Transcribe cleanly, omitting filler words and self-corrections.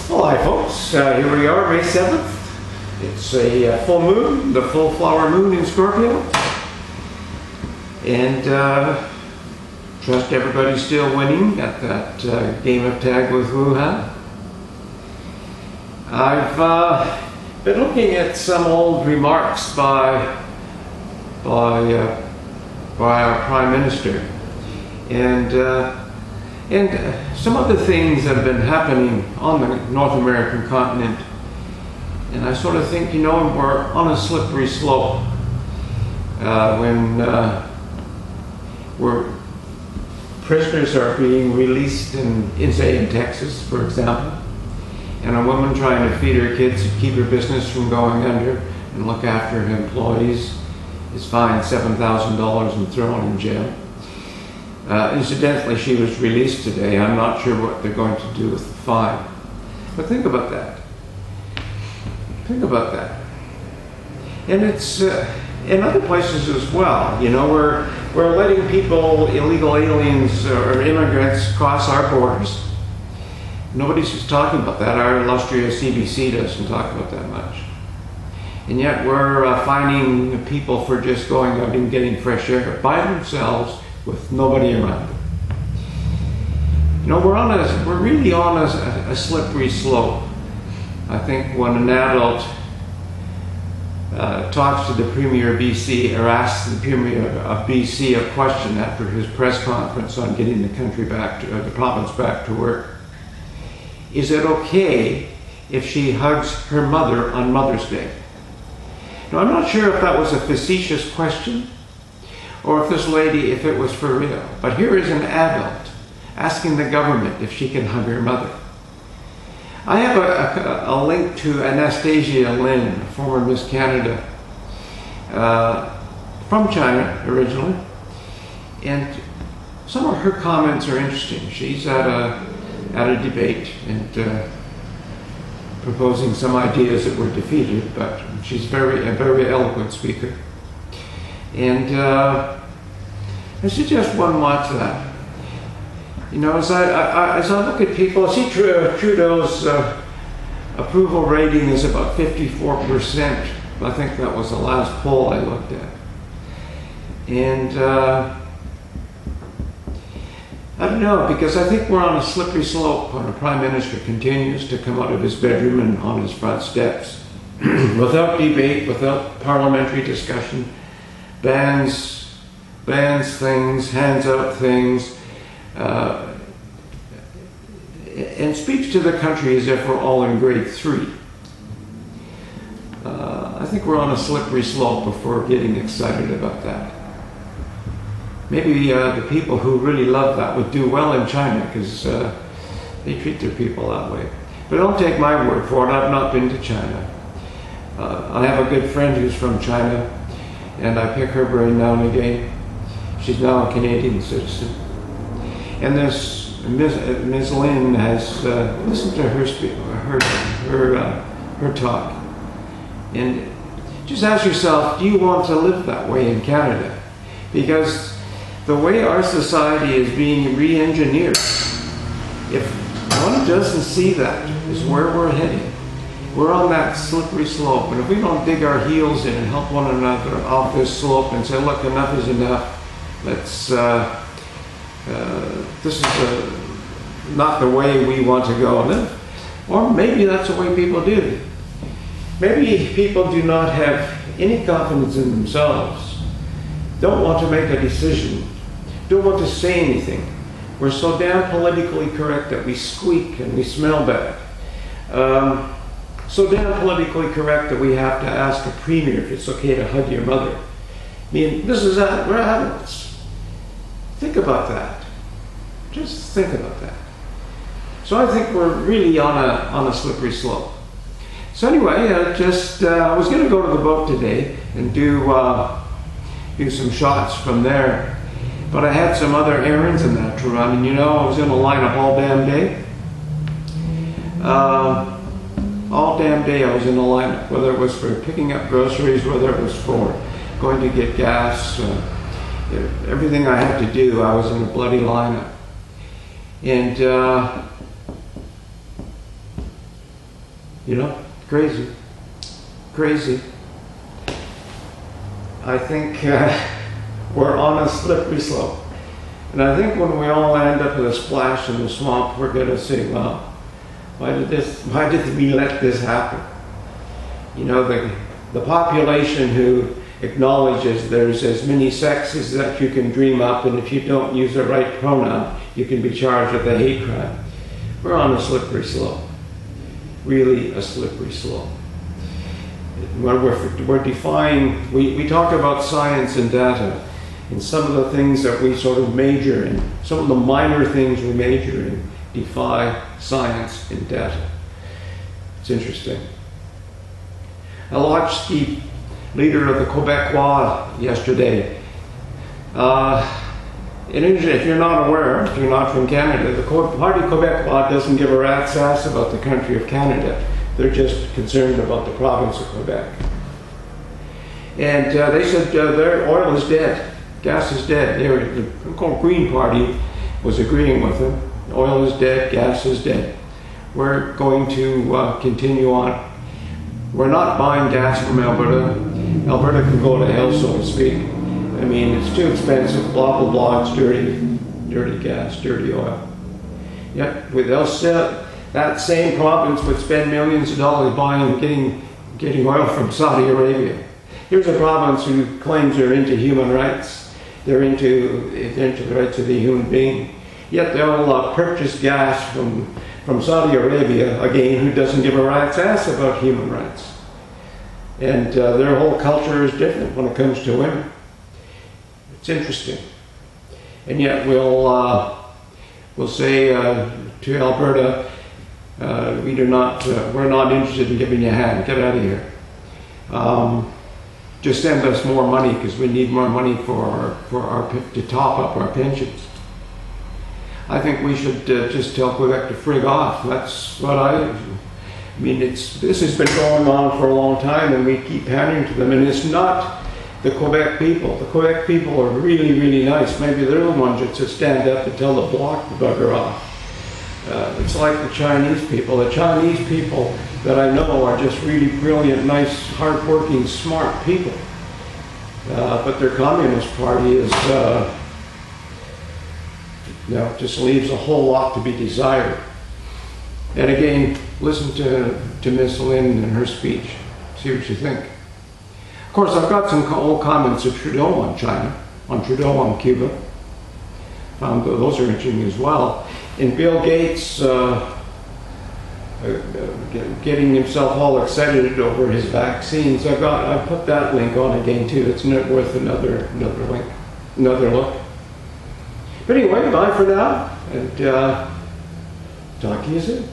Well, hi folks, here we are, May 7th. It's a full moon, the full flower moon in Scorpio. And trust everybody's still winning at that game of tag with Wuhan. I've been looking at some old remarks by our Prime Minister, and some other things that have been happening on the North American continent. And I sort of think, you know, we're on a slippery slope where prisoners are being released say in Texas, for example, and a woman trying to feed her kids and keep her business from going under and look after her employees is fined $7,000 and thrown in jail. Incidentally, she was released today. I'm not sure what they're going to do with the fine. But think about that. Think about that. And it's in other places as well. You know, we're letting people, illegal aliens or immigrants, cross our borders. Nobody's talking about that. Our illustrious CBC doesn't talk about that much. And yet we're fining people for just going out and getting fresh air by themselves with nobody around them. You know, we're really on a slippery slope. I think when an adult talks to the Premier of BC or asks the Premier of BC a question after his press conference on getting the country back to, the province back to work, is it okay if she hugs her mother on Mother's Day? Now, I'm not sure if that was a facetious question or if this lady, if it was for real. But here is an adult asking the government if she can hug her mother. I have a link to Anastasia Lin, former Miss Canada, from China originally, and some of her comments are interesting. She's at a debate and proposing some ideas that were defeated, but she's a very eloquent speaker. And I suggest one watch that. You know, as I look at people, I see Trudeau's approval rating is about 54%. I think that was the last poll I looked at. And I don't know, because I think we're on a slippery slope when the Prime Minister continues to come out of his bedroom and on his front steps without debate, without parliamentary discussion, bans things, hands out things, and speaks to the country as if we're all in grade 3. I think we're on a slippery slope if we're getting excited about that. Maybe the people who really love that would do well in China, because they treat their people that way. But don't take my word for it. I've not been to China. I have a good friend who's from China, and I pick her brain now and again. She's now a Canadian citizen. And this Ms. Lin has listened to her talk, and just ask yourself, do you want to live that way in Canada? Because the way our society is being re-engineered, if one doesn't see that is where we're heading, we're on that slippery slope. And if we don't dig our heels in and help one another off this slope and say, look, enough is enough, let's this is not the way we want to go. Or maybe that's the way people do. Maybe people do not have any confidence in themselves, don't want to make a decision, don't want to say anything. We're so damn politically correct that we squeak and we smell bad. So damn politically correct that we have to ask a premier if it's okay to hug your mother. I mean, we're adults. Think about that. Just think about that. So I think we're really on a slippery slope. So anyway, I was going to go to the boat today and do some shots from there, but I had some other errands in that to run, and you know, I was in a lineup all damn day. All damn day I was in a lineup, whether it was for picking up groceries, whether it was for going to get gas, everything I had to do, I was in a bloody lineup. And You know, crazy. Crazy. I think we're on a slippery slope. And I think when we all end up with a splash in the swamp, we're going to say, well, why did we let this happen? You know, the population who acknowledges there's as many sexes that you can dream up, and if you don't use the right pronoun, you can be charged with a hate crime. We're on a slippery slope. Really a slippery slope. When we're defying, we talk about science and data, and some of the things that we sort of major in, some of the minor things we major in, defy science and data. It's interesting. I watched the leader of the Quebecois yesterday. If you're not aware, if you're not from Canada, the Parti Quebecois doesn't give a rat's ass about the country of Canada. They're just concerned about the province of Quebec. And they said their oil is dead, gas is dead. The Green Party was agreeing with them. Oil is dead, gas is dead. We're going to continue on. We're not buying gas from Alberta. Alberta can go to hell, so to speak. I mean, it's too expensive, blah, blah, blah, it's dirty gas, dirty oil. Yet, they'll sell, that same province would spend millions of dollars buying and getting oil from Saudi Arabia. Here's a province who claims they're into human rights. They're into the rights of the human being. Yet they'll purchase gas from Saudi Arabia, again, who doesn't give a rat's ass about human rights. And their whole culture is different when it comes to women. It's interesting. And yet we'll say to Alberta, we're not interested in giving you a hand. Get out of here. Just send us more money because we need more money to top up our pensions. I think we should just tell Quebec to frig off. That's what I mean. This has been going on for a long time, and we keep pandering to them. And it's not the Quebec people. The Quebec people are really, really nice. Maybe they're the ones that should stand up and tell the bloc to bugger off. It's like the Chinese people. The Chinese people that I know are just really brilliant, nice, hardworking, smart people. But their Communist Party is, just leaves a whole lot to be desired. And again, listen to Ms. Lin and her speech. See what you think. Of course, I've got some old comments of Trudeau on China, on Trudeau on Cuba. Those are interesting as well. And Bill Gates getting himself all excited over his vaccines. I put that link on again too. It's worth another link, another look. But anyway, bye for now, and talk to you soon.